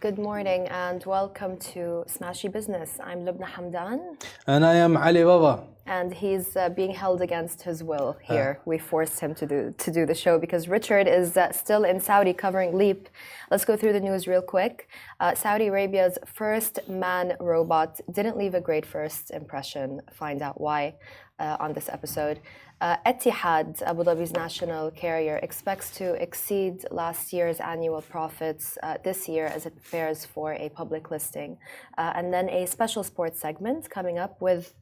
Good morning and welcome to Smashi Business. I'm Lubna Hamdan. And I am Ali Baba. And he's being held against his will here. We forced him to do the show because Richard is still in Saudi covering Leap. Let's go through the news real quick. Saudi Arabia's first man robot didn't leave a great first impression. Find out why on this episode. Etihad, Abu Dhabi's national carrier, expects to exceed last year's annual profits this year as it prepares for a public listing. And then a special sports segment coming up with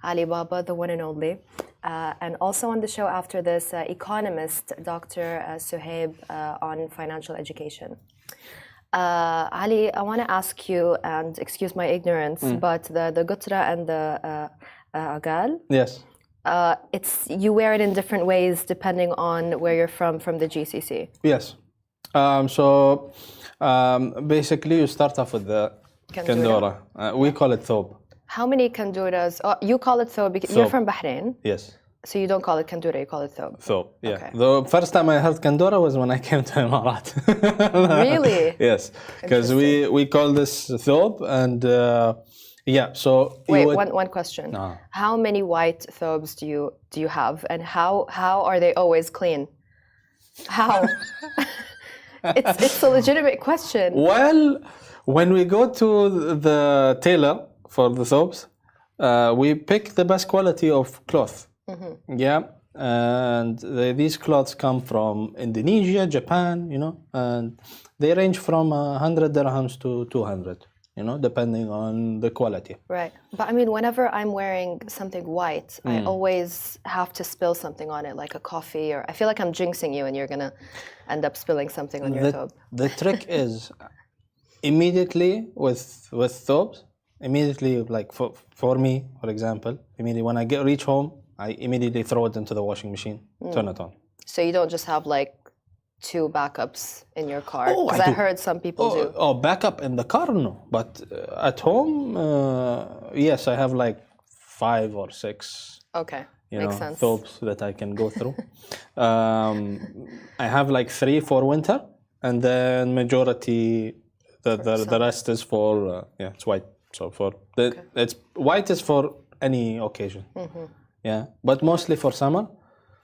Ali Baba, the one and only. And also on the show after this, economist Dr. Suhaib on financial education. Ali, I want to ask you, and excuse my ignorance, but the gutra and the agal? Yes. You wear it in different ways depending on where you're from the GCC. Yes. Basically, you start off with the kandura. We call it thob. How many kanduras? Oh, you call it thob because you're from Bahrain. Yes. So you don't call it kandura, you call it thob. Thob, yeah. Okay. The first time I heard kandura was when I came to Emirat. Really? Yes. Because we call this thob and yeah, so wait, one question. How many white thobes do you have, and how are they always clean? How? it's a legitimate question. Well, when we go to the tailor for the thobes, we pick the best quality of cloth. Mm-hmm. Yeah, and these cloths come from Indonesia, Japan, and they range from 100 dirhams to 200. Depending on the quality. Right. But I mean, whenever I'm wearing something white, I always have to spill something on it, like a coffee, or I feel like I'm jinxing you and you're going to end up spilling something on your thobe. The trick is immediately with thobes, immediately, like for me, for example, immediately when I reach home, I immediately throw it into the washing machine, turn it on. So you don't just have like 2 backups in your car? Because I heard some people do. Oh, backup in the car, no. But at home, yes, I have like 5 or 6. Okay, makes sense. Thobes that I can go through. I have like 3 for winter, and then majority, the rest is for it's white. So it's white is for any occasion. Mm-hmm. Yeah, but mostly for summer.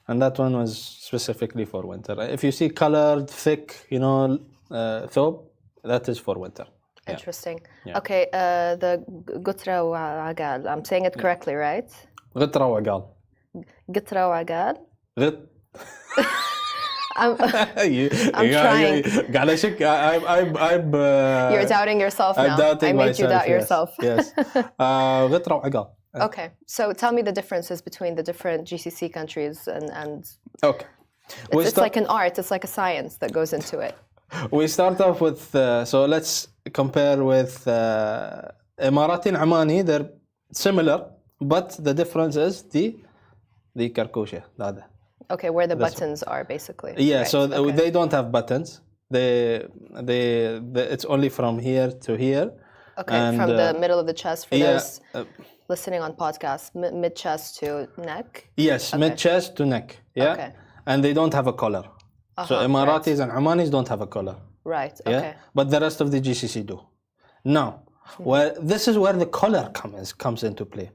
And that one was specifically for winter. If you see colored, thick, thobe, that is for winter. Interesting. Yeah. Okay, the gutra wa agal. I'm saying it correctly, right? Gutra wa agal. Gutra wa agal. I'm trying. You're doubting yourself now. I'm doubting I made you doubt yourself. Yes. Gutra wa agal. Okay, so tell me the differences between the different GCC countries and okay. It's like an art, it's like a science that goes into it. We start off with, so let's compare with Emirati and Omani. They're similar, but the difference is the karkusha. Okay, where the buttons are basically. Yeah, right. so they don't have buttons. It's only from here to here. Okay, and, from the middle of the chest for those listening on podcasts, mid-chest to neck? Yes, mid-chest to neck, yeah. Okay. And they don't have a collar. So Emiratis and Omanis don't have a collar. Right, okay. But the rest of the GCC do. Now, this is where the collar comes into play.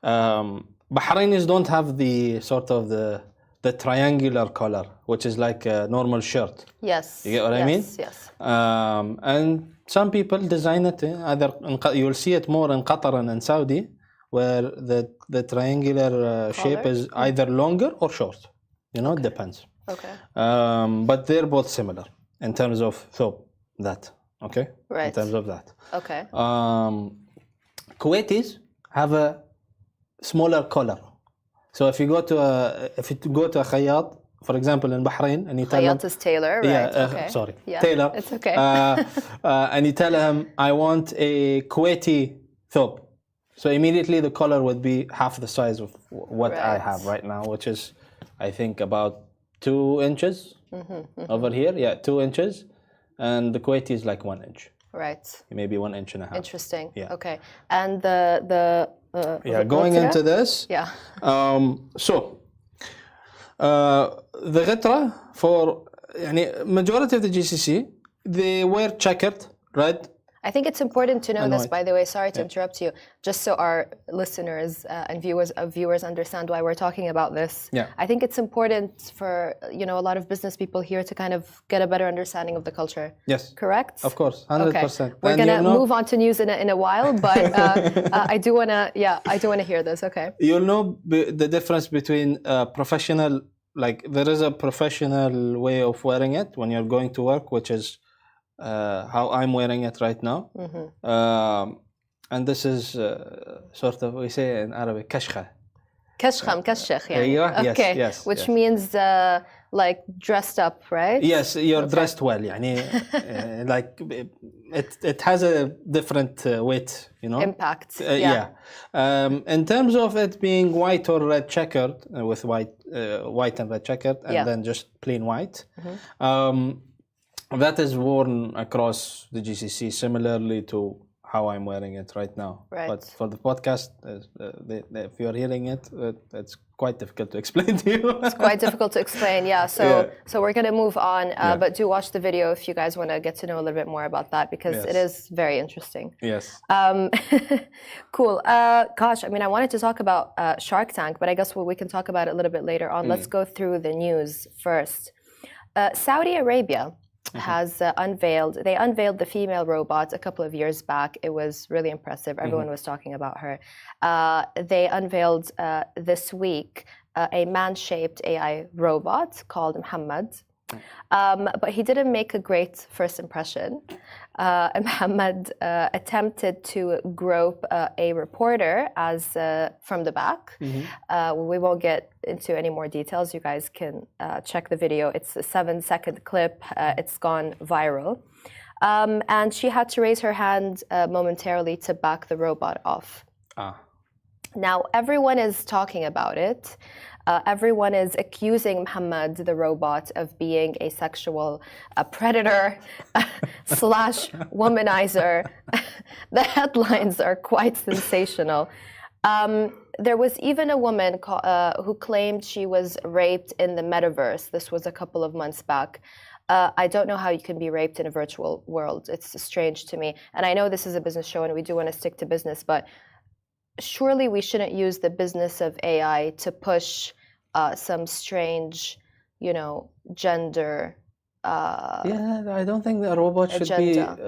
Bahrainis don't have the sort of the triangular collar, which is like a normal shirt. Yes. You get what I mean? Yes. And some people design it either you'll see it more in Qatar and in Saudi, where the triangular shape is either longer or short. It depends. Okay. But they're both similar in terms of thobe. Okay. Right. In terms of that. Okay. Kuwaitis have a smaller collar. So if you go to a khayyat, for example, in Bahrain, and you tell him... Khayyat is tailor, right? Yeah, sorry. Yeah, tailor. It's okay. And you tell him, I want a Kuwaiti thobe. So immediately the collar would be half the size of what I have right now, which is, I think, about 2 inches over here. Yeah, 2 inches. And the Kuwaiti is like 1 inch. Right. Maybe 1.5 inches. Interesting. Yeah. Okay. And the going into this. Yeah. The غترة for majority of the GCC, they wear checkered right? I think it's important to know And this, white. by the way. Sorry to interrupt you. Just so our listeners and viewers understand why we're talking about this. Yeah. I think it's important for a lot of business people here to kind of get a better understanding of the culture. Yes. Correct? Of course, 100%. Okay. We're gonna move on to news in a while, but I do wanna hear this. Okay. You'll know the difference between professional, like there is a professional way of wearing it when you're going to work, which is how I'm wearing it right now. And this is sort of, we say in Arabic, كشخة. كشخة مكشخ يعني. أيوة. Okay. Yes. Which means like dressed up, right? Yes, you're dressed well. يعني like it has a different weight, Impact. Yeah. In terms of it being white or red checkered, with white and red checkered, and then just plain white. That is worn across the GCC similarly to how I'm wearing it right now. Right. But for the podcast, if you're hearing it, it's quite difficult to explain to you. It's quite difficult to explain, yeah. So we're going to move on, but do watch the video if you guys want to get to know a little bit more about that, because it is very interesting. Yes. Cool. Gosh, I mean, I wanted to talk about Shark Tank, but I guess we can talk about it a little bit later on. Let's go through the news first. Saudi Arabia has unveiled the female robot a couple of years back. It was really impressive. Everyone was talking about her. They unveiled this week a man-shaped AI robot called Muhammad. But he didn't make a great first impression. Muhammad attempted to grope a reporter from the back. We won't get into any more details. You guys can check the video. It's a 7-second clip. It's gone viral. And she had to raise her hand momentarily to back the robot off. Now, everyone is talking about it. Everyone is accusing Muhammad, the robot, of being a sexual predator / womanizer. The headlines are quite sensational. There was even a woman who claimed she was raped in the metaverse. This was a couple of months back. I don't know how you can be raped in a virtual world. It's strange to me. And I know this is a business show and we do want to stick to business, but surely we shouldn't use the business of AI to push some strange, gender. I don't think a robot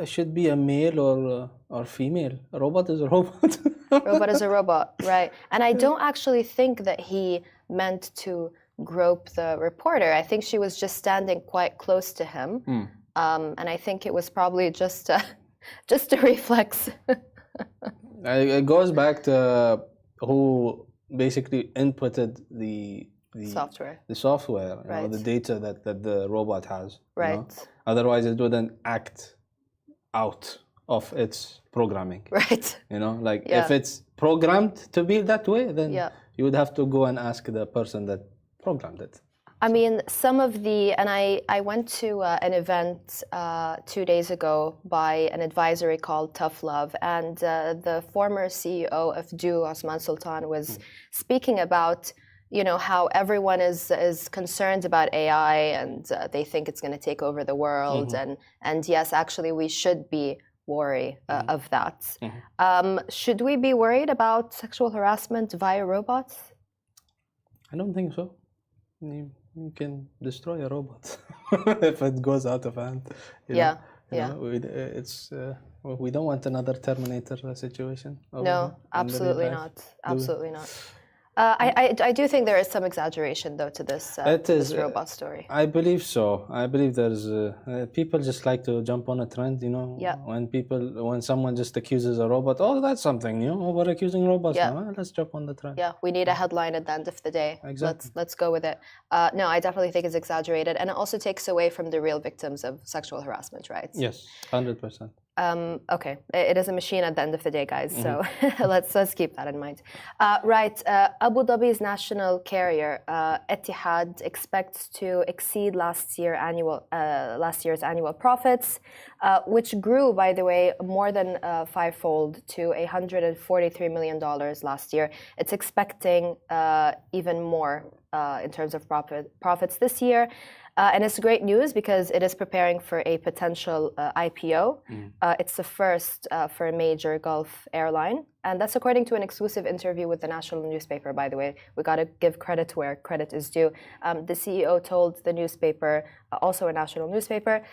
should be a male or female. A robot is a robot. Robot is a robot, right? And I don't actually think that he meant to grope the reporter. I think she was just standing quite close to him, and I think it was probably just a reflex. It goes back to who basically inputted the software, right. The data that the robot has. Right. Otherwise, it wouldn't act out of its programming. Right. If it's programmed to be that way, then you would have to go and ask the person that programmed it. I mean, I went to an event 2 days ago by an advisory called Tough Love, and the former CEO of DO, Osman Sultan, was speaking about how everyone is concerned about AI and they think it's going to take over the world, and yes, actually we should be worried of that. Should we be worried about sexual harassment via robots? I don't think so. You can destroy a robot if it goes out of hand. We don't want another Terminator situation. No, absolutely not. Absolutely not. I do think there is some exaggeration, though, to this robot story. I believe so. I believe there's people just like to jump on a trend, when someone just accuses a robot, that's something new. We're accusing robots now. Let's jump on the trend. Yeah, we need a headline at the end of the day. Exactly. Let's go with it. No, I definitely think it's exaggerated, and it also takes away from the real victims of sexual harassment, right? Yes, 100%. Okay, it is a machine at the end of the day, guys. So let's keep that in mind. Right, Abu Dhabi's national carrier Etihad expects to exceed last year's annual profits, which grew, by the way, more than fivefold to $143 million last year. It's expecting even more in terms of profits this year. And it's great news because it is preparing for a potential IPO. It's the first for a major Gulf airline. And that's according to an exclusive interview with the national newspaper, by the way. We got to give credit where credit is due. The CEO told the newspaper, also a national newspaper,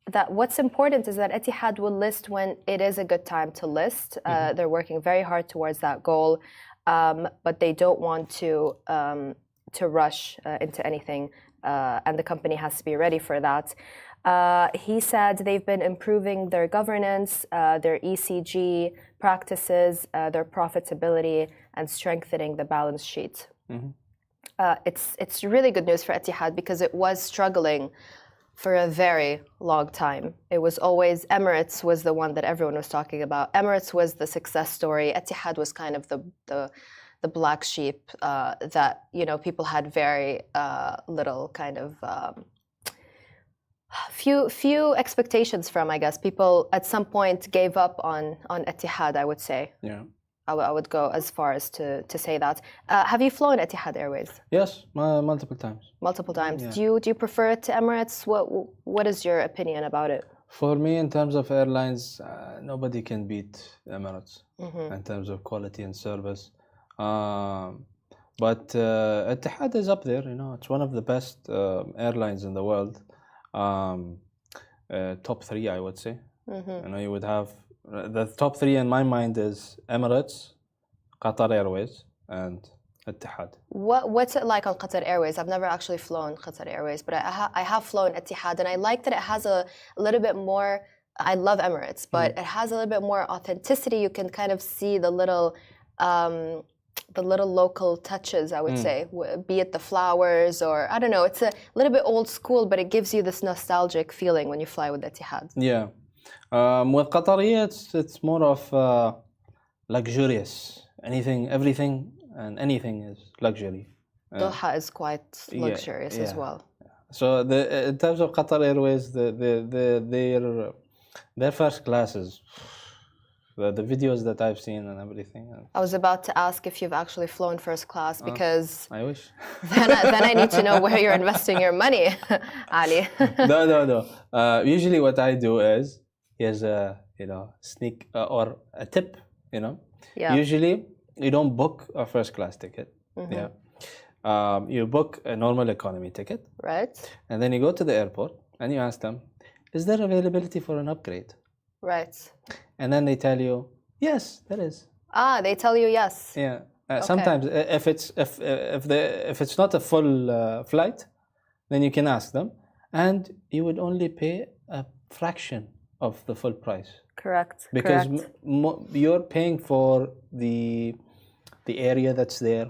that what's important is that Etihad will list when it is a good time to list. They're working very hard towards that goal, but they don't want to rush into anything, and the company has to be ready for that. He said they've been improving their governance, their ECG practices, their profitability, and strengthening the balance sheet. It's really good news for Etihad because it was struggling for a very long time. It was always Emirates was the one that everyone was talking about. Emirates was the success story. Etihad was kind of the black sheep that people had very little kind of few expectations from. I guess people at some point gave up on Etihad. I would say. Yeah. I would go as far as to say that. Have you flown Etihad Airways? Yes, multiple times. Multiple times. Yeah. Do you prefer it to Emirates? What is your opinion about it? For me, in terms of airlines, nobody can beat Emirates in terms of quality and service. But Etihad is up there. It's one of the best airlines in the world. Top 3, I would say. You would have. The top 3 in my mind is Emirates, Qatar Airways, and Etihad. What's it like on Qatar Airways? I've never actually flown Qatar Airways, but I have flown Etihad, and I like that it has a little bit more. I love Emirates, but it has a little bit more authenticity. You can kind of see the little local touches, I would say, be it the flowers or I don't know. It's a little bit old school, but it gives you this nostalgic feeling when you fly with Etihad. Yeah. With Qatari, it's more of luxurious. Everything and anything is luxury. Doha is quite luxurious as well. So in terms of Qatar Airways, their first classes, the videos that I've seen and everything. I was about to ask if you've actually flown first class because I wish. then I need to know where you're investing your money, Ali. No. Usually what I do is here's a sneak or a tip. Yeah. Usually you don't book a first class ticket. Yeah. You book a normal economy ticket. Right. And then you go to the airport and you ask them, is there availability for an upgrade? Right. And then they tell you, yes, there is. They tell you yes. Yeah. Sometimes if it's not a full flight, then you can ask them, and you would only pay a fraction of the full price. Correct. Because you're paying for the area that's there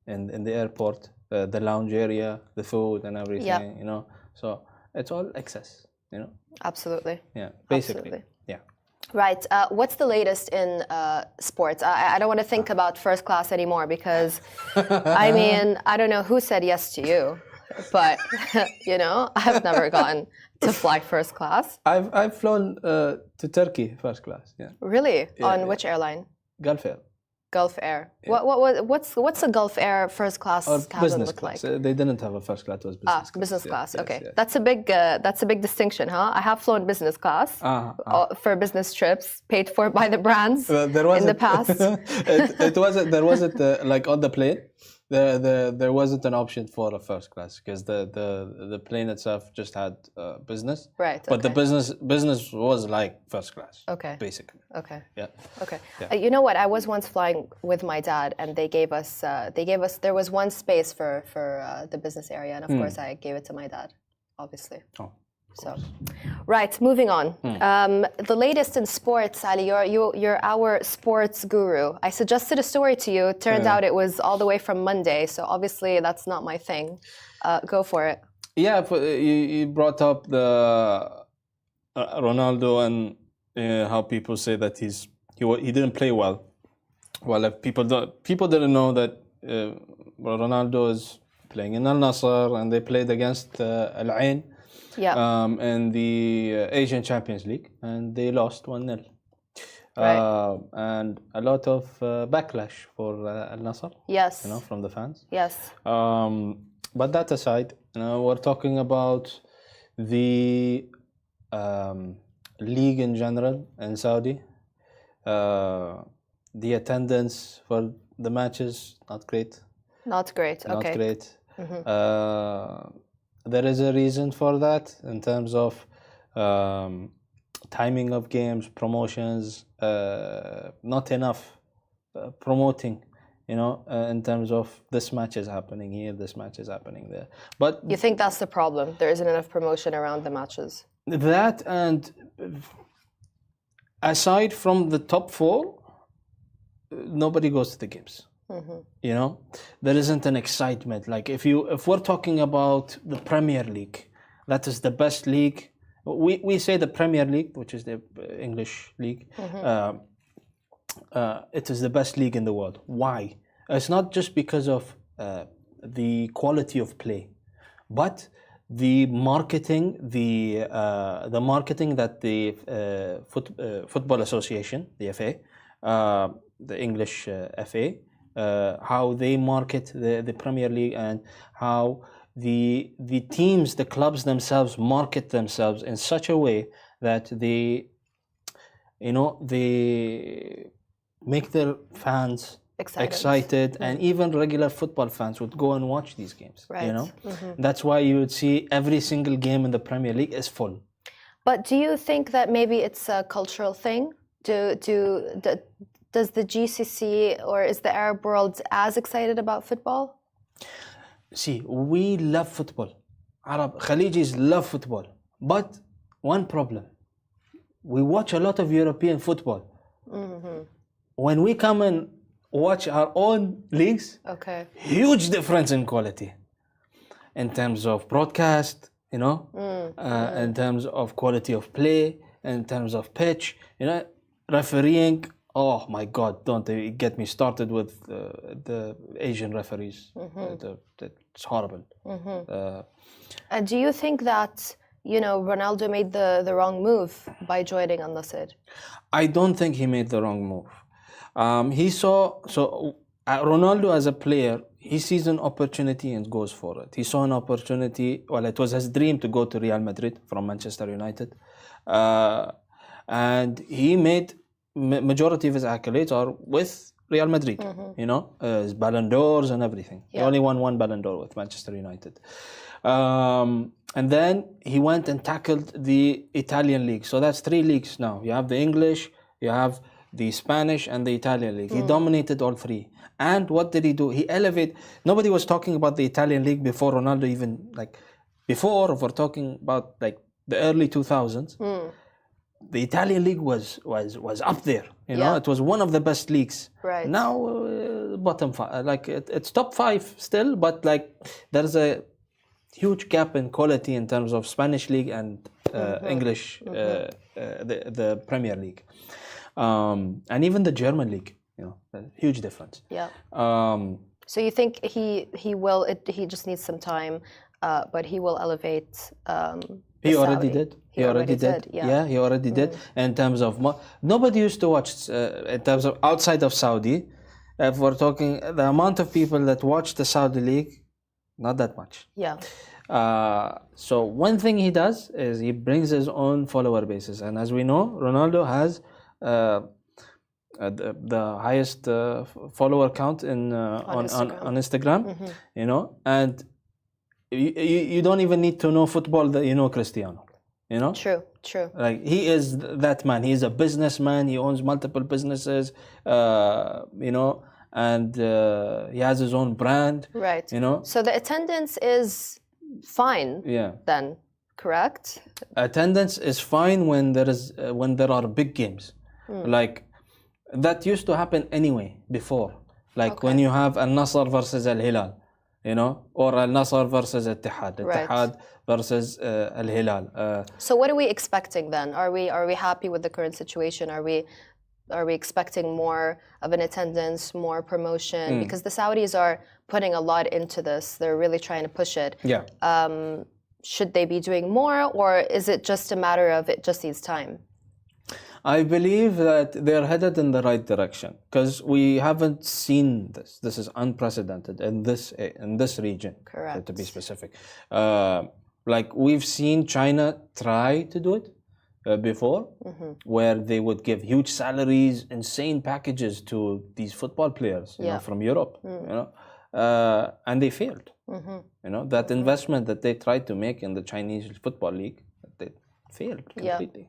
in the airport, the lounge area, the food and everything. Yep. So it's all excess. Absolutely. Yeah. Basically. Absolutely. Yeah. Right. What's the latest in sports? I don't want to think about first class anymore because, I don't know who said yes to you, but, I've never gotten to fly first class. I've flown to Turkey first class. Yeah. Really? On which airline? Gulf Air. Gulf Air. Yeah. What's a Gulf Air first class cabin look like? They didn't have a first class. It was business class. Business class. Yes, Okay, yes. That's a big distinction, huh? I have flown business class for business trips paid for by the brands in the past. There wasn't like on the plane. There wasn't an option for a first class because the plane itself just had business. Right. But the business was like first class. Okay. Basically. Okay. Yeah. Okay. Yeah. You know what? I was once flying with my dad, and they gave us. There was one space for the business area, and of course I gave it to my dad, obviously. Oh. So, right, moving on. The latest in sports, Ali, you're our sports guru. I suggested a story to you. It turned out it was all the way from Monday, so obviously that's not my thing. Go for it. Yeah, you brought up the Ronaldo and how people say that he didn't play well. Well, if people didn't know that Ronaldo is playing in Al Nassr and they played against Al Ain. Yeah. In the Asian Champions League, and they lost 1-0. Right. And a lot of backlash for Al Nassr. Yes. From the fans. Yes. But that aside, We're talking about the league in general in Saudi. The attendance for the matches, not great. Not great. Not Okay. great. There is a reason for that in terms of timing of games, promotions, not enough promoting, in terms of this match is happening here, this match is happening there. But You think that's the problem? There isn't enough promotion around the matches. that, and aside from the top four, nobody goes to the games. There isn't an excitement. Like if we're talking about the Premier League, that is the best league. We say the Premier League, which is the English league. It is the best league in the world. Why? It's not just because of the quality of play, but the marketing, the marketing that the Football Association, the FA, the English FA, how they market the Premier League, and how the teams, the clubs themselves market themselves in such a way that they make their fans excited, and even regular football fans would go and watch these games. Right. That's why you would see every single game in the Premier League is full. But do you think that maybe it's a cultural thing? Does the GCC or is the Arab world as excited about football? See, we love football. Khalijis love football. But one problem, we watch a lot of European football. When we come and watch our own leagues, huge difference in quality. In terms of broadcast, in terms of quality of play, in terms of pitch, refereeing. Oh my God, don't get me started with the Asian referees. It's horrible. And do you think that, Ronaldo made the wrong move by joining Al Nassr? I don't think he made the wrong move. Ronaldo as a player, he sees an opportunity and goes for it. He saw an opportunity. Well, it was his dream to go to Real Madrid from Manchester United. And he made majority of his accolades are with Real Madrid, his Ballon d'Ors and everything. He only won one Ballon d'Or with Manchester United. And then he went and tackled the Italian league. So that's 3 leagues now. You have the English, you have the Spanish and the Italian league. He dominated all 3. And what did he do? He elevated. Nobody was talking about the Italian league before Ronaldo even, before, if we're talking about the early 2000s. The Italian league was up there. It was one of the best leagues. Right. Now, bottom 5. It's top 5 still, but there's a huge gap in quality in terms of Spanish league and English, the Premier League, and even the German league. Huge difference. Yeah. So you think he will? He just needs some time, but he will elevate. He already did. He already did. Yeah, he already did. In terms of nobody used to watch. In terms of outside of Saudi, if we're talking the amount of people that watch the Saudi league, not that much. Yeah. So one thing he does is he brings his own follower bases, and as we know, Ronaldo has the highest follower count on Instagram. And you don't even need to know football that you know Cristiano. True. He is that man. He is a businessman. He owns multiple businesses. And he has his own brand. Right. So the attendance is fine. Yeah. Then, correct? Attendance is fine when there are big games. That used to happen anyway before. When you have Al Nassr versus Al Hilal, or Al Nassr versus Ittihad, Ittihad versus Al Hilal. So what are we expecting then? Are we happy with the current situation? Are we expecting more of an attendance, more promotion? Because the Saudis are putting a lot into this. They're really trying to push it. Yeah. Should they be doing more, or is it just a matter of it just needs time? I believe that they're headed in the right direction because we haven't seen this. This is unprecedented in this region. Correct. To be specific, like we've seen China try to do it before, where they would give huge salaries, insane packages to these football players, you know, from Europe, you know, and they failed. You know, that investment that they tried to make in the Chinese football league, they failed completely.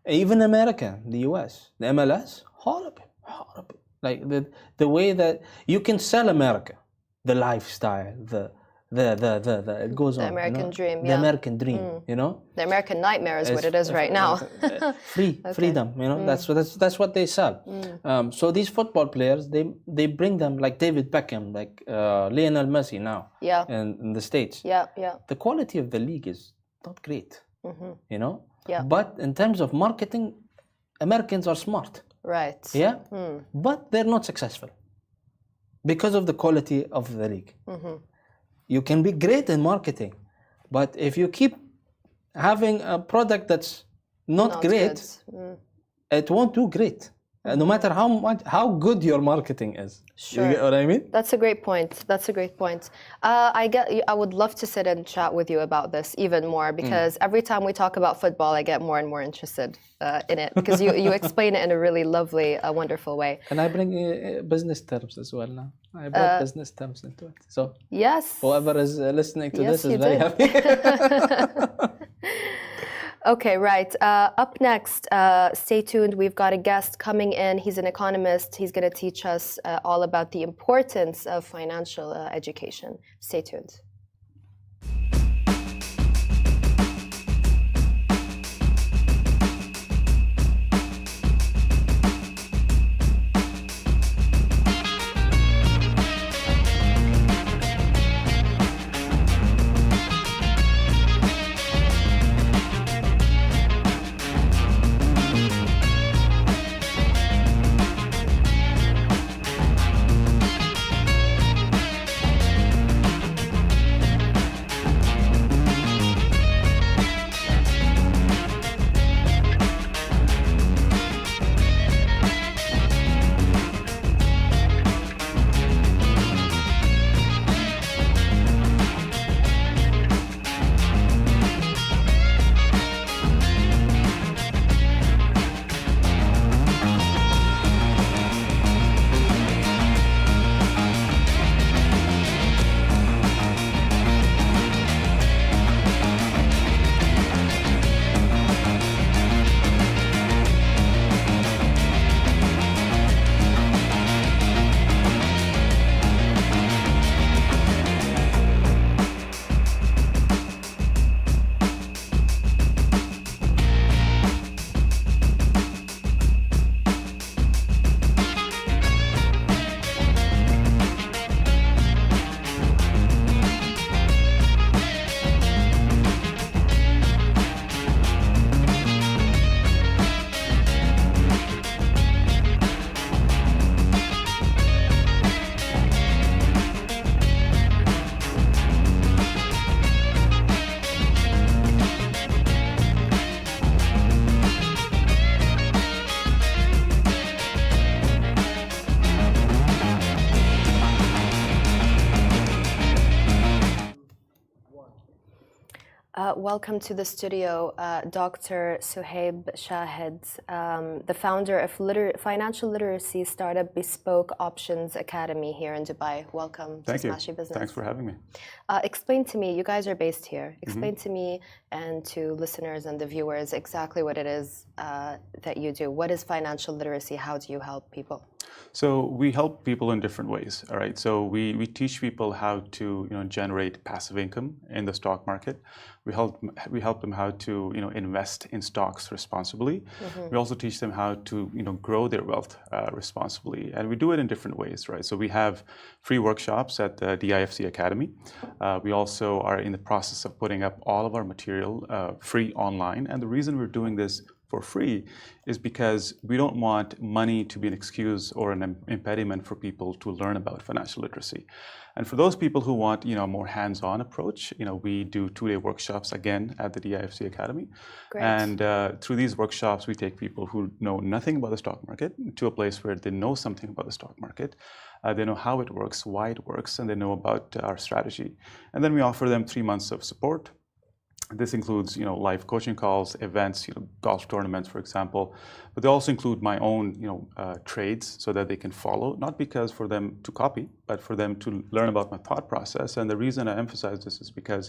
Even America, the US, the MLS, horrible. Like the way that you can sell America, the lifestyle, it goes on. The American dream, The American dream, you know. The American nightmare is what it is right now. Freedom, you know. That's what they sell. So these football players, they bring them like David Beckham, like Lionel Messi now. In the States. The quality of the league is not great, you know. But in terms of marketing, Americans are smart. Right. But they're not successful because of the quality of the league. You can be great in marketing, but if you keep having a product that's not great, it won't do great. No matter how good your marketing is. Sure. You get what I mean? That's a great point. I would love to sit and chat with you about this even more because every time we talk about football, I get more and more interested in it because you explain it in a really lovely, wonderful way. And I bring business terms as well now. I brought business terms into it. So yes, whoever is listening to this is very happy. Okay, right. Up next, stay tuned. We've got a guest coming in. He's an economist. He's going to teach us all about the importance of financial education. Stay tuned. Welcome to the studio, Dr. Suhaib Shahid, the founder of financial literacy startup Bespoke Options Academy here in Dubai. Welcome to Smashi Business. Thanks for having me. Explain to me, you guys are based here. Explain to me and to listeners and the viewers exactly what it is that you do. What is financial literacy? How do you help people? So we help people in different ways, all right? So we teach people how to generate passive income in the stock market. We help them how to invest in stocks responsibly. We also teach them how to grow their wealth responsibly, and we do it in different ways, right? So we have free workshops at the DIFC Academy. We also are in the process of putting up all of our material free online, and the reason we're doing this for free is because we don't want money to be an excuse or an impediment for people to learn about financial literacy. And for those people who want, a more hands-on approach, we do 2-day workshops again at the DIFC Academy. Great. And through these workshops, we take people who know nothing about the stock market to a place where they know something about the stock market. They know how it works, why it works, and they know about our strategy. And then we offer them 3 months of support. This includes, live coaching calls, events, golf tournaments, for example. But they also include my own, trades so that they can follow, not because for them to copy, but for them to learn about my thought process. And the reason I emphasize this is because,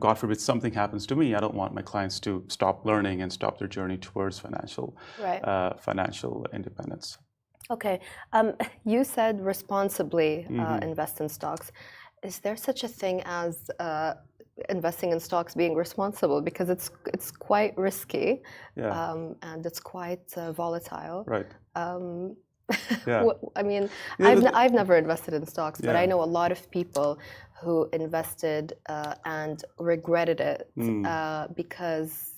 God forbid something happens to me, I don't want my clients to stop learning and stop their journey towards financial independence. Okay. You said responsibly invest in stocks. Is there such a thing as investing in stocks being responsible? Because it's quite risky, and it's quite volatile. Right. Yeah. I mean, I've never invested in stocks, but I know a lot of people who invested and regretted it because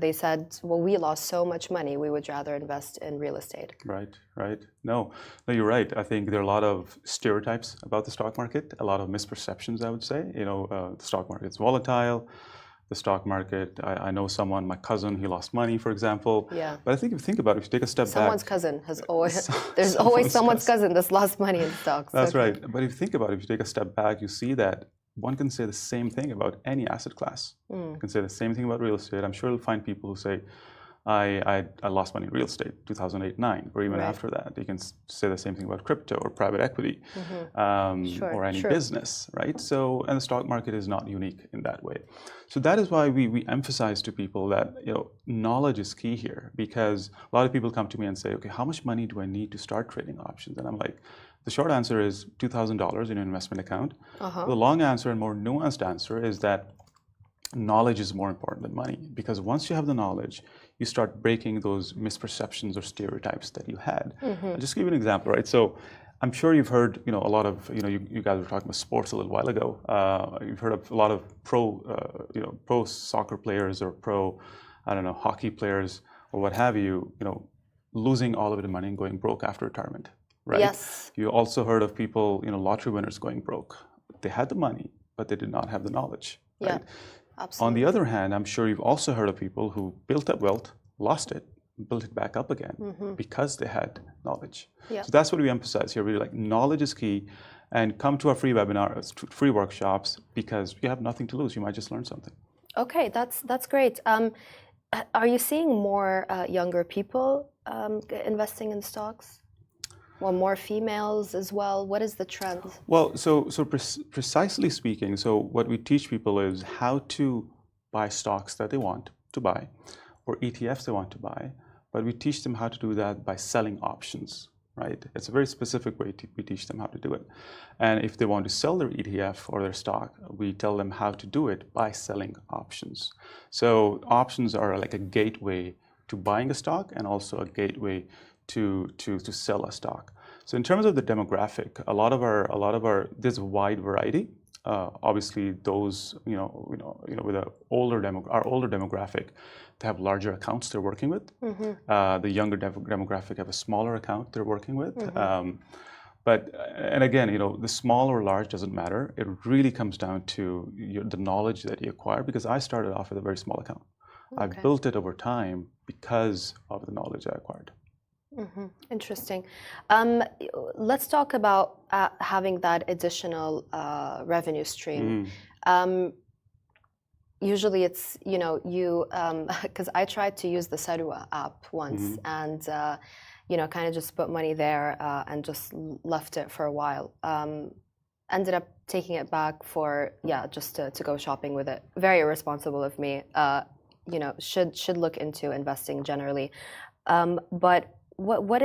they said, well, we lost so much money, we would rather invest in real estate. Right. No, you're right. I think there are a lot of stereotypes about the stock market, a lot of misperceptions, I would say. The stock market's volatile. The stock market, I know someone, my cousin, he lost money, for example. Yeah. But I think if you think about it, if you take a step someone's back. Cousin has always, there's always someone's cousin that's lost money in stocks. That's right. But if you think about it, if you take a step back, you see that one can say the same thing about any asset class. You can say the same thing about real estate. I'm sure you'll find people who say, I lost money in real estate, 2008-9, or even after that. You can say the same thing about crypto or private equity, or any business, right? So, and the stock market is not unique in that way. So that is why we emphasize to people that knowledge is key here, because a lot of people come to me and say, okay, how much money do I need to start trading options? And I'm like, the short answer is $2,000 in your investment account. The long answer and more nuanced answer is that knowledge is more important than money, because once you have the knowledge, you start breaking those misperceptions or stereotypes that you had. I'll just give you an example, right? So I'm sure you've heard, a lot of, you guys were talking about sports a little while ago. You've heard of a lot of pro soccer players or pro, hockey players or what have you, losing all of their money and going broke after retirement, right? Yes. You also heard of people, lottery winners going broke. They had the money, but they did not have the knowledge, right? Yeah. Absolutely. On the other hand, I'm sure you've also heard of people who built up wealth, lost it, built it back up again because they had knowledge. Yeah. So that's what we emphasize here. Really, like, knowledge is key, and come to our free webinars, free workshops, because you have nothing to lose. You might just learn something. Okay, that's great. Are you seeing more younger people investing in stocks? Well, more females as well. What is the trend? Well, so precisely speaking, so what we teach people is how to buy stocks that they want to buy, or ETFs they want to buy, but we teach them how to do that by selling options, right? It's a very specific way we teach them how to do it. And if they want to sell their ETF or their stock, we tell them how to do it by selling options. So options are like a gateway to buying a stock, and also a gateway to sell a stock. So in terms of the demographic, a lot of our there's a wide variety. Obviously, those with our older demographic, they have larger accounts they're working with. The younger demographic have a smaller account they're working with. And again, the small or large doesn't matter. It really comes down to the knowledge that you acquire. Because I started off with a very small account. I built it over time because of the knowledge I acquired. Interesting. Let's talk about having that additional revenue stream. Usually it's, because I tried to use the Sarua app once and, kind of just put money there and just left it for a while. Ended up taking it back for, just to go shopping with it. Very irresponsible of me. Should look into investing generally. But what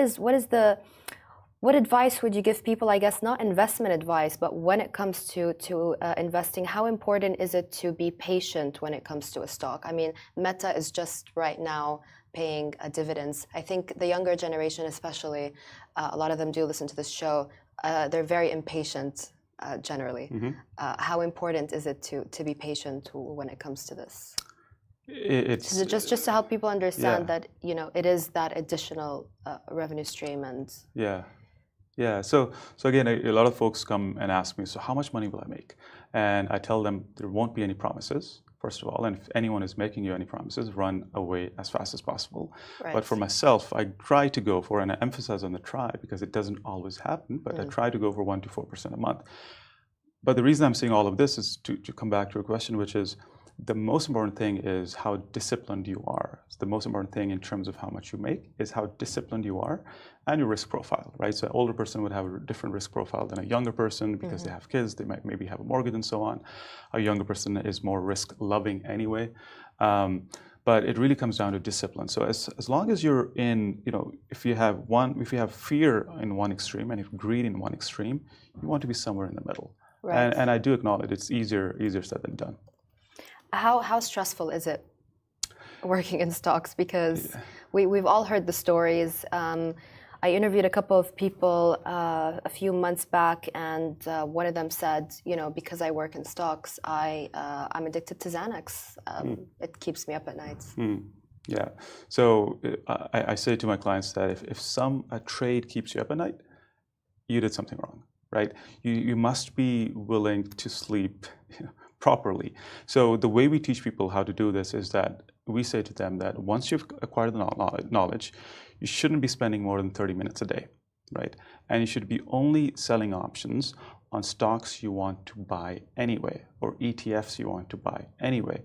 advice would you give people? I guess not investment advice, but when it comes to investing, how important is it to be patient when it comes to a stock? I mean, Meta is just right now paying dividends. I think the younger generation, especially, a lot of them do listen to this show. They're very impatient generally. How important is it to be patient when it comes to this? It's So just to help people understand yeah. that, it is that additional revenue stream and Yeah. Yeah. So again, a lot of folks come and ask me, so how much money will I make? And I tell them there won't be any promises, first of all. And if anyone is making you any promises, run away as fast as possible. But for right. myself, I try to go for, and I emphasize on the try because it doesn't always happen, but I try to go for 1 to 4% a month. But the reason I'm saying all of this is to come back to a question, which is the most important thing is how disciplined you are. So the most important thing in terms of how much you make is how disciplined you are and your risk profile, right? So an older person would have a different risk profile than a younger person because they have kids, they might maybe have a mortgage and so on. A younger person is more risk loving anyway. But it really comes down to discipline. So as long as you're in, if you have fear in one extreme and if greed in one extreme, you want to be somewhere in the middle. Right. And I do acknowledge it's easier said than done. How stressful is it working in stocks? Because we've all heard the stories. I interviewed a couple of people a few months back, and one of them said, because I work in stocks, I'm addicted to Xanax. It keeps me up at night. Yeah. So I say to my clients that if a trade keeps you up at night, you did something wrong, right? You must be willing to sleep properly. So the way we teach people how to do this is that we say to them that once you've acquired the knowledge, you shouldn't be spending more than 30 minutes a day, right? And you should be only selling options on stocks you want to buy anyway, or ETFs you want to buy anyway.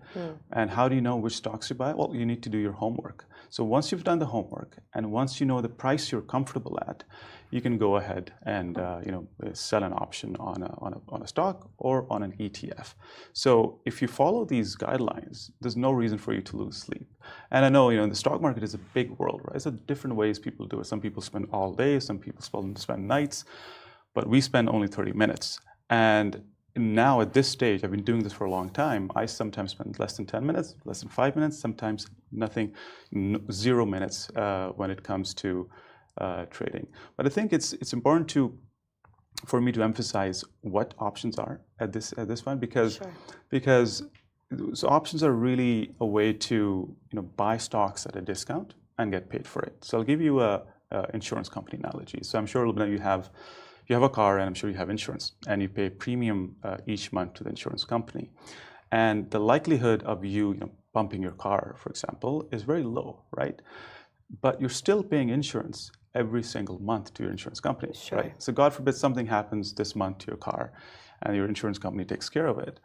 And how do you know which stocks you buy? Well, you need to do your homework. So once you've done the homework and once you know the price you're comfortable at, you can go ahead and sell an option on a stock or on an ETF. So if you follow these guidelines, there's no reason for you to lose sleep. And I know the stock market is a big world, right? So different ways people do it. Some people spend all day, some people spend nights, but we spend only 30 minutes. And now at this stage, I've been doing this for a long time. I sometimes spend less than 10 minutes, less than 5 minutes, sometimes nothing, 0 minutes when it comes to trading. But I think it's important for me to emphasize what options are at this point because so options are really a way to buy stocks at a discount and get paid for it. So I'll give you a insurance company analogy. So I'm sure you have a car and I'm sure you have insurance and you pay premium each month to the insurance company. And the likelihood of you bumping your car, for example, is very low, right? But you're still paying insurance every single month to your insurance company, right? So God forbid something happens this month to your car and your insurance company takes care of it.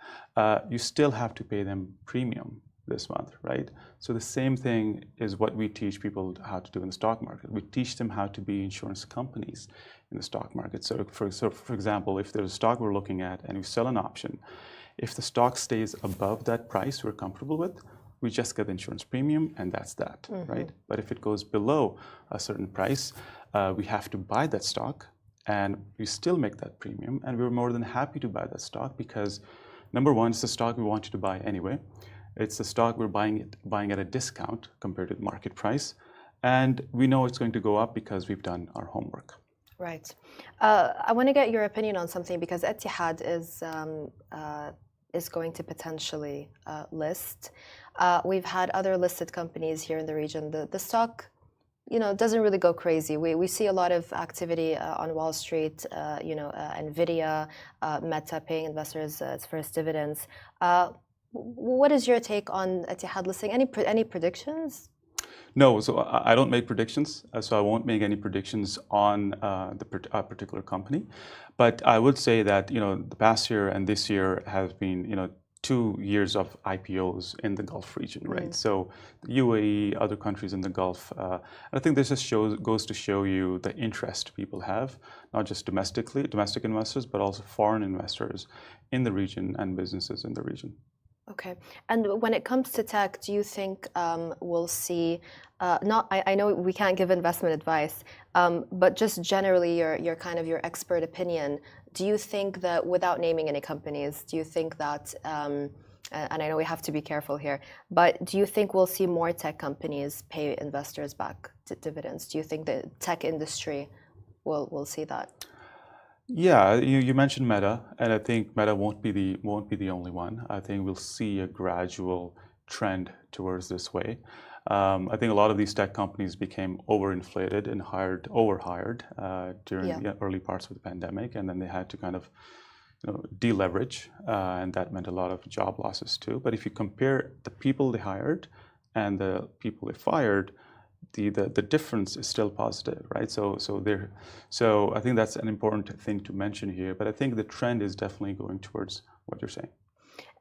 You still have to pay them premium this month, right? So the same thing is what we teach people how to do in the stock market. We teach them how to be insurance companies in the stock market. So for example, if there's a stock we're looking at and we sell an option, if the stock stays above that price we're comfortable with, we just get the insurance premium and that's that, right? But if it goes below a certain price, we have to buy that stock and we still make that premium and we're more than happy to buy that stock because number one, it's the stock we want you to buy anyway. It's the stock we're buying at a discount compared to the market price. And we know it's going to go up because we've done our homework. Right. I want to get your opinion on something because Etihad is going to potentially list. We've had other listed companies here in the region. The stock, doesn't really go crazy. We see a lot of activity on Wall Street. Nvidia, Meta paying investors its first dividends. What is your take on Etihad listing? Any predictions? No, so I don't make predictions, so I won't make any predictions on the particular company. But I would say that the past year and this year has been 2 years of IPOs in the Gulf region, right? So the UAE, other countries in the Gulf. I think this just goes to show you the interest people have, not just domestic investors, but also foreign investors in the region and businesses in the region. Okay. And when it comes to tech, do you think we'll see, I know we can't give investment advice, but just generally your expert opinion, do you think that without naming any companies, do you think that, and I know we have to be careful here, but do you think we'll see more tech companies pay investors back dividends? Do you think the tech industry will see that? Yeah, you mentioned Meta, and I think Meta won't be the only one. I think we'll see a gradual trend towards this way. I think a lot of these tech companies became overinflated and overhired during the early parts of the pandemic, and then they had to kind of deleverage, and that meant a lot of job losses too. But if you compare the people they hired and the people they fired, the difference is still positive, right? So I think that's an important thing to mention here. But I think the trend is definitely going towards what you're saying.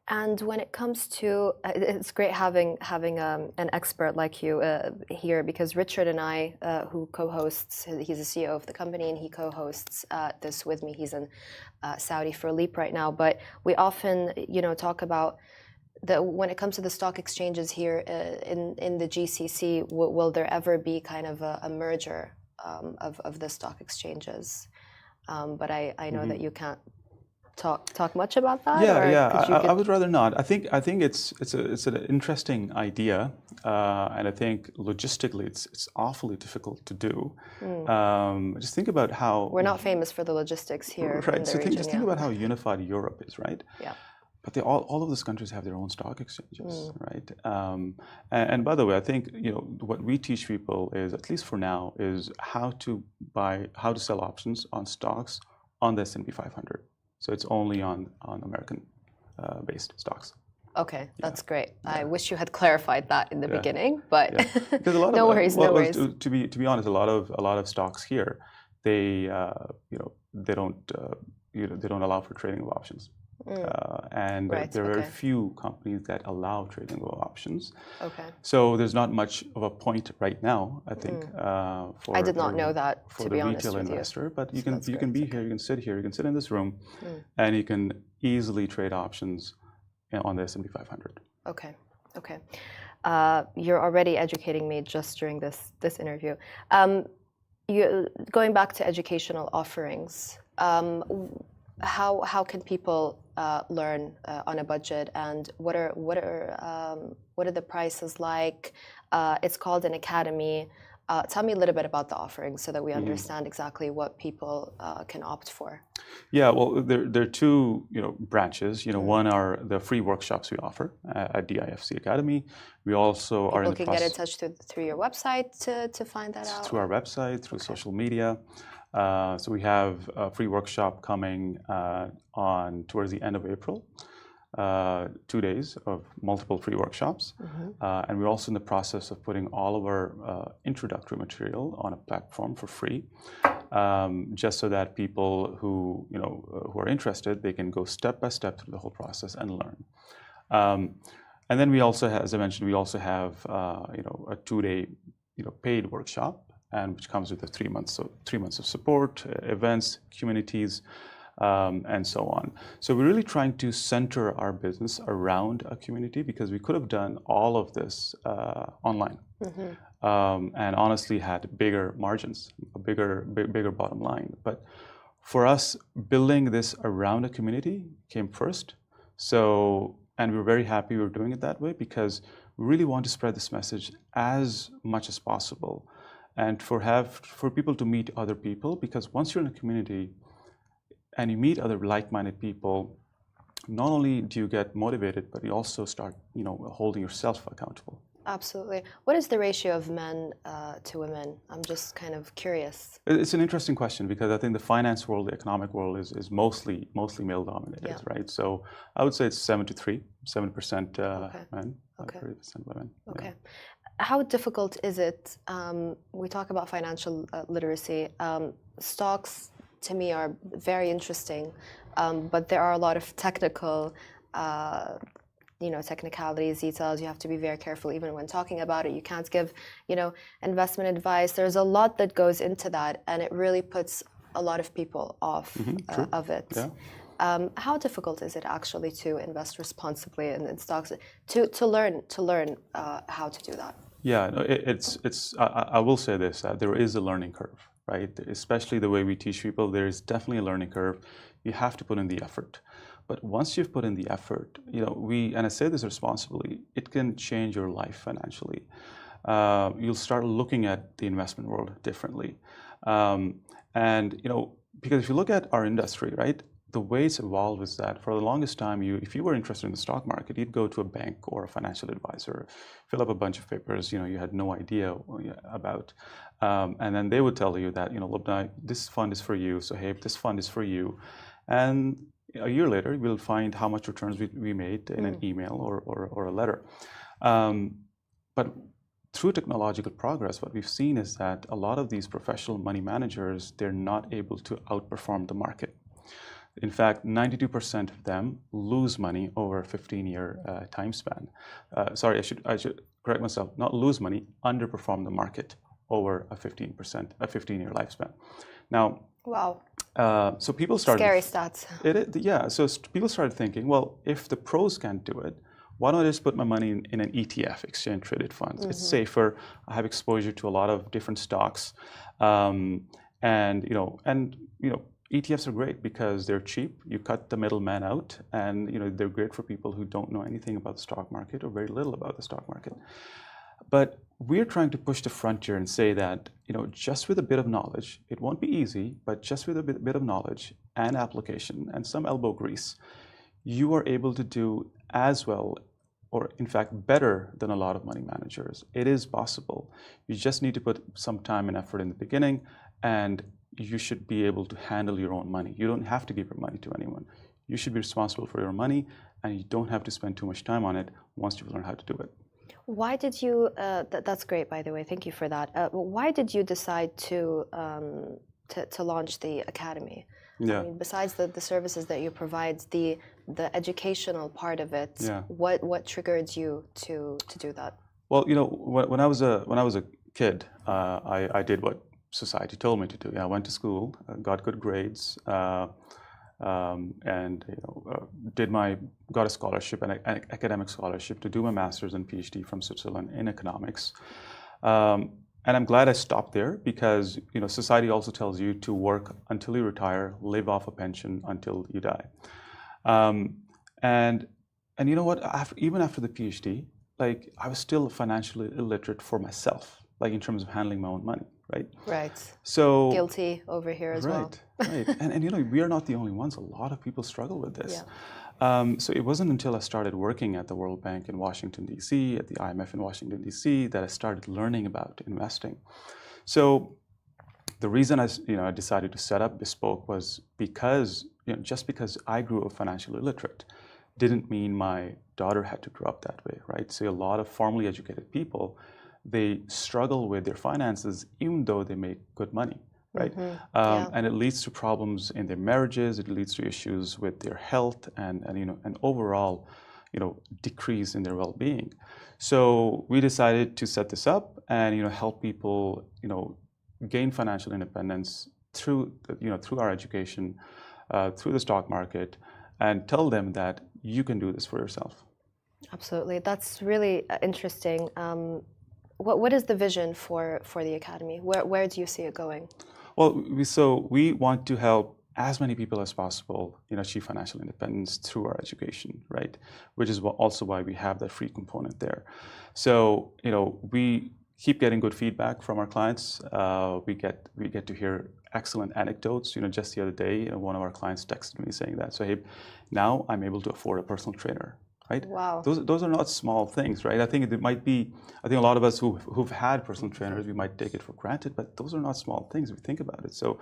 And when it comes to, it's great having an expert like you here, because Richard and I, who co-hosts, he's the CEO of the company and he co-hosts this with me. He's in Saudi for Leap right now, but we often, talk about when it comes to the stock exchanges here in the GCC, will there ever be kind of a merger of the stock exchanges? But I know that you can't talk much about that. I would rather not. I think it's an interesting idea, and I think logistically it's awfully difficult to do. Just think about how we're not famous for the logistics here. Right. In the So region, think about how unified Europe is, right? Yeah. But all of those countries have their own stock exchanges, right? And by the way, I think what we teach people is, at least for now, is how to sell options on stocks on the S&P 500. So it's only on American-based stocks. Okay, that's great. I wish you had clarified that in the beginning, but because a lot no of, worries. To be honest, a lot of stocks here, they don't allow for trading of options. And there are very few companies that allow trading of options. Okay. So there's not much of a point right now, I think. I did not know that, for to the be honest retail with investor, you. but you can be here, you can sit here, you can sit in this room, and you can easily trade options on the S&P 500. Okay. You're already educating me just during this interview. Going back to educational offerings. How can people learn on a budget, and what are the prices like? It's called an academy. Tell me a little bit about the offerings so that we understand exactly what people can opt for. Yeah, well, there are two branches. One are the free workshops we offer at DIFC Academy. We also are in the process. People can get in touch through your website to find that out. Through our website, through social media. So we have a free workshop coming towards the end of April, 2 days of multiple free workshops. And we're also in the process of putting all of our introductory material on a platform for free, just so that people who are interested, they can go step by step through the whole process and learn. And then we also have, as I mentioned, we also have a 2-day paid workshop, and which comes with 3 months. So 3 months of support, events, communities, and so on. So we're really trying to center our business around a community, because we could have done all of this online, and honestly had bigger margins, a bigger bottom line. But for us, building this around a community came first. And we're very happy we're doing it that way, because we really want to spread this message as much as possible. And for people to meet other people, because once you're in a community and you meet other like-minded people, not only do you get motivated, but you also start, holding yourself accountable. Absolutely. What is the ratio of men to women? I'm just kind of curious. It's an interesting question, because I think the finance world, the economic world is mostly male-dominated, right? So I would say it's 7-3, 7% men, 30% women. Okay. Yeah. How difficult is it? We talk about financial literacy. Stocks, to me, are very interesting, but there are a lot of technical, technicalities, details. You have to be very careful even when talking about it. You can't give, investment advice. There's a lot that goes into that, and it really puts a lot of people off of it. Yeah. How difficult is it actually to invest responsibly in stocks? To learn how to do that? Yeah, no, I will say this: there is a learning curve, right? Especially the way we teach people, there is definitely a learning curve. You have to put in the effort. But once you've put in the effort, and I say this responsibly, it can change your life financially. You'll start looking at the investment world differently. Because if you look at our industry, right, the way it's evolved is that for the longest time, if you were interested in the stock market, you'd go to a bank or a financial advisor, fill up a bunch of papers, you had no idea about, and then they would tell you that, Lubna, this fund is for you, Sohaib, this fund is for you, and a year later, we'll find how much returns we made in an email or a letter. But through technological progress, what we've seen is that a lot of these professional money managers, they're not able to outperform the market. In fact, 92% of them lose money over a 15-year time span. Sorry, I should correct myself. Not lose money, underperform the market over a 15-year lifespan. Now, wow. So people started scary stats. So people started thinking, well, if the pros can't do it, why don't I just put my money in an ETF, exchange traded funds? It's safer. I have exposure to a lot of different stocks, and ETFs are great because they're cheap. You cut the middleman out, and they're great for people who don't know anything about the stock market or very little about the stock market. But we're trying to push the frontier and say that just with a bit of knowledge, it won't be easy, but just with a bit of knowledge and application and some elbow grease, you are able to do as well, or in fact better than a lot of money managers. It is possible. You just need to put some time and effort in the beginning, and you should be able to handle your own money. You don't have to give your money to anyone. You should be responsible for your money, and you don't have to spend too much time on it once you've learned how to do it. Why did you? That's great, by the way. Thank you for that. Why did you decide to launch the academy? Yeah. I mean, besides the services that you provide, the educational part of it. Yeah. What triggered you to do that? Well, when I was a kid, I did what society told me to do. I went to school, got good grades, and got a scholarship, an academic scholarship, to do my master's and PhD from Switzerland in economics. And I'm glad I stopped there because society also tells you to work until you retire, live off a pension until you die. And you know what? Even after the PhD, I was still financially illiterate for myself, in terms of handling my own money. Right. Right. So guilty over here as well. Right. And we are not the only ones. A lot of people struggle with this. Yeah. So it wasn't until I started working at the World Bank in Washington, D.C., at the IMF in Washington, D.C., that I started learning about investing. So the reason I decided to set up Bespoke was because just because I grew up financially illiterate didn't mean my daughter had to grow up that way. Right. So a lot of formally educated people, they struggle with their finances even though they make good money, right? And it leads to problems in their marriages. It leads to issues with their health and an overall, decrease in their well-being. So we decided to set this up and help people gain financial independence through our education, through the stock market, and tell them that you can do this for yourself. Absolutely, that's really interesting. What is the vision for the academy? Where do you see it going? Well, we want to help as many people as possible achieve financial independence through our education, right? Which is also why we have that free component there. So we keep getting good feedback from our clients. We get to hear excellent anecdotes. Just the other day, one of our clients texted me saying that, so hey, now I'm able to afford a personal trainer. Right? Wow. Those are not small things, right? I think a lot of us who've had personal trainers, we might take it for granted, but those are not small things if we think about it. So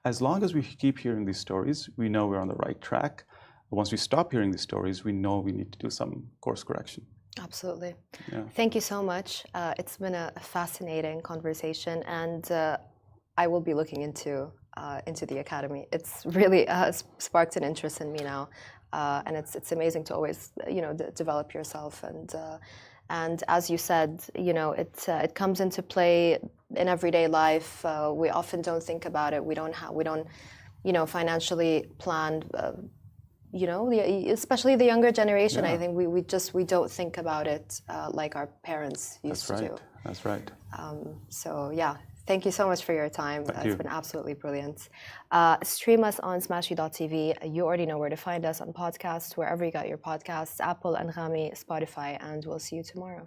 as long as we keep hearing these stories, we know we're on the right track. But once we stop hearing these stories, we know we need to do some course correction. Absolutely. Yeah. Thank you so much. It's been a fascinating conversation, and I will be looking into the academy. It's really sparked an interest in me now. And it's amazing to always develop yourself, and as you said, it comes into play in everyday life. We often don't think about it. We don't financially plan. Especially the younger generation. Yeah. I think we don't think about it like our parents used to do. That's right. So yeah. Thank you so much for your time. It's been absolutely brilliant. Stream us on Smashi.tv. You already know where to find us on podcasts, wherever you got your podcasts, Apple, Anghami, Spotify, and we'll see you tomorrow.